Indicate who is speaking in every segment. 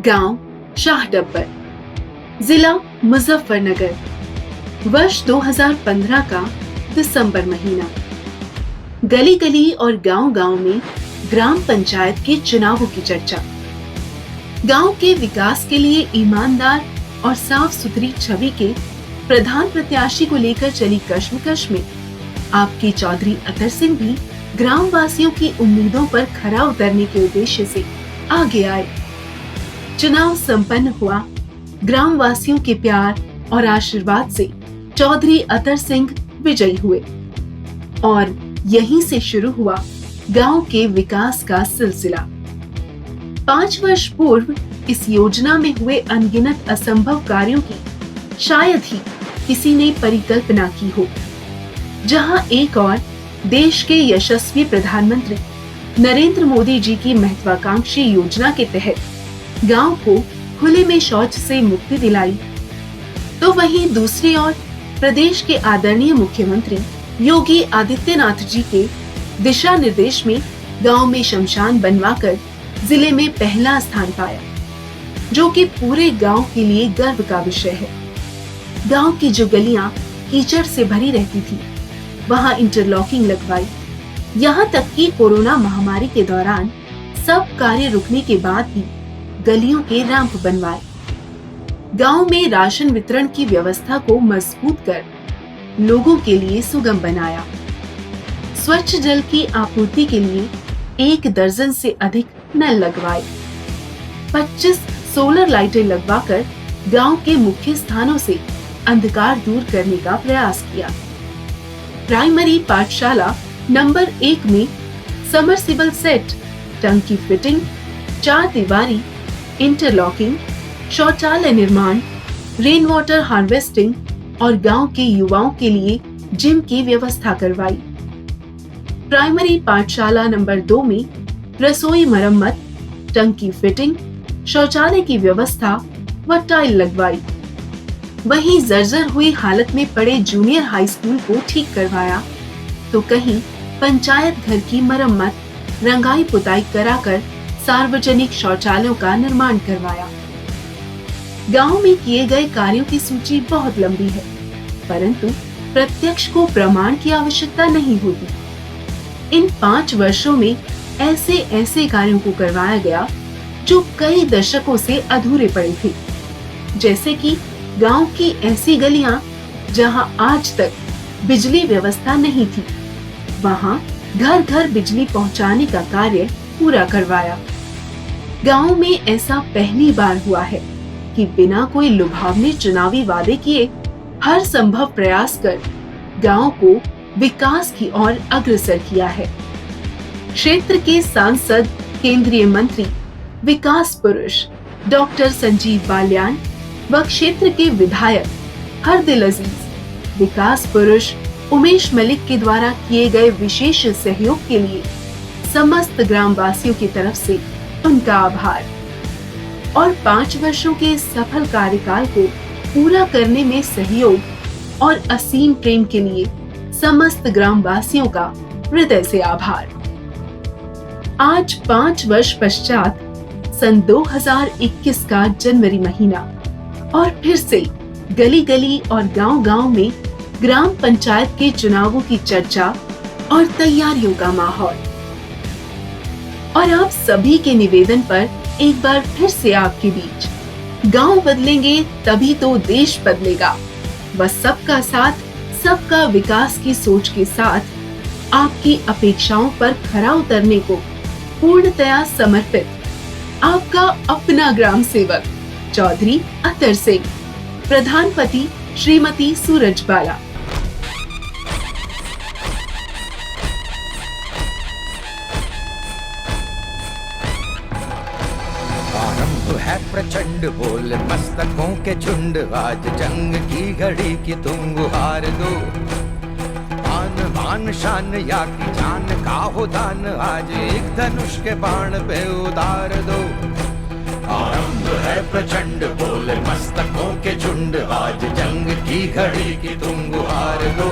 Speaker 1: गांव शाहडब्बर, जिला मुजफ्फरनगर, वर्ष 2015 का दिसंबर महीना। गली गली और गांव गांव में ग्राम पंचायत के चुनावों की चर्चा। गांव के विकास के लिए ईमानदार और साफ सुथरी छवि के प्रधान प्रत्याशी को लेकर चली कश्मकश में आपके चौधरी अतर सिंह भी ग्राम वासियों की उम्मीदों पर खरा उतरने के उद्देश्य से आगे आए। चुनाव संपन्न हुआ। ग्राम वासियों के प्यार और आशीर्वाद से चौधरी अतर सिंह विजयी हुए और यहीं से शुरू हुआ गांव के विकास का सिलसिला। 5 वर्ष पूर्व इस योजना में हुए अनगिनत असंभव कार्यों की शायद ही किसी ने परिकल्पना की हो। जहां एक और देश के यशस्वी प्रधानमंत्री नरेंद्र मोदी जी की महत्वाकांक्षी योजना के तहत गांव को खुले में शौच से मुक्ति दिलाई, तो वहीं दूसरी ओर प्रदेश के आदरणीय मुख्यमंत्री योगी आदित्यनाथ जी के दिशा निर्देश में गांव में शमशान बनवाकर जिले में पहला स्थान पाया, जो कि पूरे गांव के लिए गर्व का विषय है। गांव की जो गलियां कीचड़ से भरी रहती थी, वहां इंटरलॉकिंग लगवाई। यहाँ तक कि कोरोना महामारी के दौरान सब कार्य रुकने के बाद भी गलियों के रैंप बनवाए। गांव में राशन वितरण की व्यवस्था को मजबूत कर लोगों के लिए सुगम बनाया। स्वच्छ जल की आपूर्ति के लिए 1 दर्जन से अधिक नल लगवाए। 25 सोलर लाइटें लगवाकर गांव के मुख्य स्थानों से अंधकार दूर करने का प्रयास किया। प्राइमरी पाठशाला नंबर 1 में समरसिबल सेट, टंकी फिटिंग, 4 दीवारी, इंटरलॉकिंग, शौचालय निर्माण, रेन वाटर हार्वेस्टिंग और गांव के युवाओं के लिए जिम की व्यवस्था करवाई। प्राइमरी पाठशाला नंबर 2 में रसोई मरम्मत, टंकी फिटिंग, शौचालय की व्यवस्था व टाइल लगवाई। वहीं जर्जर हुई हालत में पड़े जूनियर हाई स्कूल को ठीक करवाया, तो कहीं पंचायत घर की मरम्मत, रंगाई पुताई कराकर सार्वजनिक शौचालयों का निर्माण करवाया। गांव में किए गए कार्यों की सूची बहुत लंबी है, परंतु प्रत्यक्ष को प्रमाण की आवश्यकता नहीं होती। इन 5 वर्षों में ऐसे ऐसे कार्यों को करवाया गया जो कई दशकों से अधूरे पड़े थे। जैसे कि गांव की ऐसी गलियां जहां आज तक बिजली व्यवस्था नहीं थी, वहां घर घर बिजली पहुंचाने का कार्य पूरा करवाया। गांव में ऐसा पहली बार हुआ है कि बिना कोई लुभावने चुनावी वादे किए हर संभव प्रयास कर गांव को विकास की ओर अग्रसर किया है। क्षेत्र के सांसद, केंद्रीय मंत्री, विकास पुरुष डॉक्टर संजीव बालियान व क्षेत्र के विधायक हरदिल अजीज, विकास पुरुष उमेश मलिक के द्वारा किए गए विशेष सहयोग के लिए समस्त ग्राम वासियों की तरफ से उनका आभार। और 5 वर्षों के सफल कार्यकाल को पूरा करने में सहयोग और असीम प्रेम के लिए समस्त ग्राम वासियों का हृदय से आभार। आज 5 वर्ष पश्चात सन 2021 का जनवरी महीना और फिर से गली गली और गांव गांव में ग्राम पंचायत के चुनावों की चर्चा और तैयारियों का माहौल। और आप सभी के निवेदन पर एक बार फिर से आपके बीच, गांव बदलेंगे तभी तो देश बदलेगा। बस सबका साथ, सबका विकास की सोच के साथ आपकी अपेक्षाओं पर खरा उतरने को पूर्णतया समर्पित आपका अपना ग्राम सेवक चौधरी अतर सिंह, प्रधान पति श्रीमती सूरजबाला।
Speaker 2: है प्रचंड बोल मस्तकों के झुंड, आज जंग की घड़ी की तुम गुहार दो। आन बान शान या की जान का हो दान, आज एक धनुष के बाण पे उतार दो। आरंभ है प्रचंड बोल मस्तकों के झुंड, आज जंग की घड़ी की तुम गुहार दो।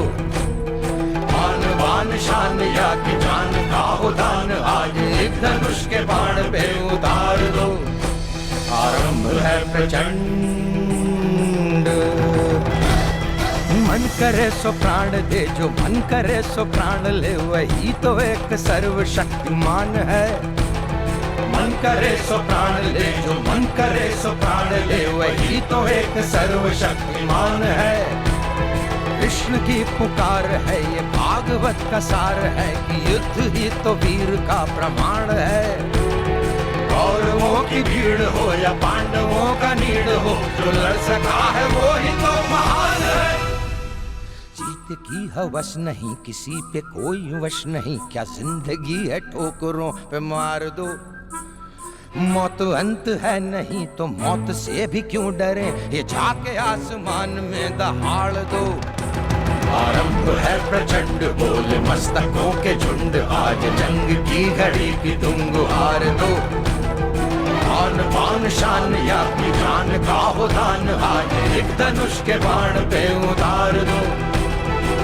Speaker 2: आन बान शान या की जान का हो दान, आज एक धनुष के बाण पे उतार दो। आरंभ है प्रचंड। मन करे सो प्राण दे, जो मन करे सो प्राण ले, वही तो एक सर्वशक्तिमान है। मन करे सो प्राण ले, जो मन करे सो प्राण ले, वही तो एक सर्वशक्तिमान है। कृष्ण की पुकार है, ये भागवत का सार है कि युद्ध ही तो वीर का प्रमाण है। कौरवों की भीड़ हो या पांडवों का नीड़ हो, जो लड़ सका है वो ही तो महान है। जीत की हवस नहीं, किसी पे कोई वश नहीं, क्या जिंदगी है ठोकरों पे मार दो। मौत अंत है नहीं तो मौत से भी क्यों डरे, ये जाके आसमान में दहाड़ दो। आरंभ है प्रचंड, बोले मस्तकों के झुंड, आज जंग की घड़ी की तुम गुहार दो। आन बान शान या की जान का हो दान, आज एक धनुष के बाण पे उतार दो।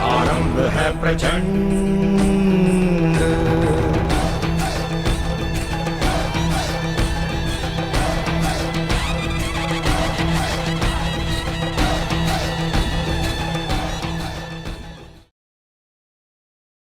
Speaker 2: आरंभ है प्रचंड।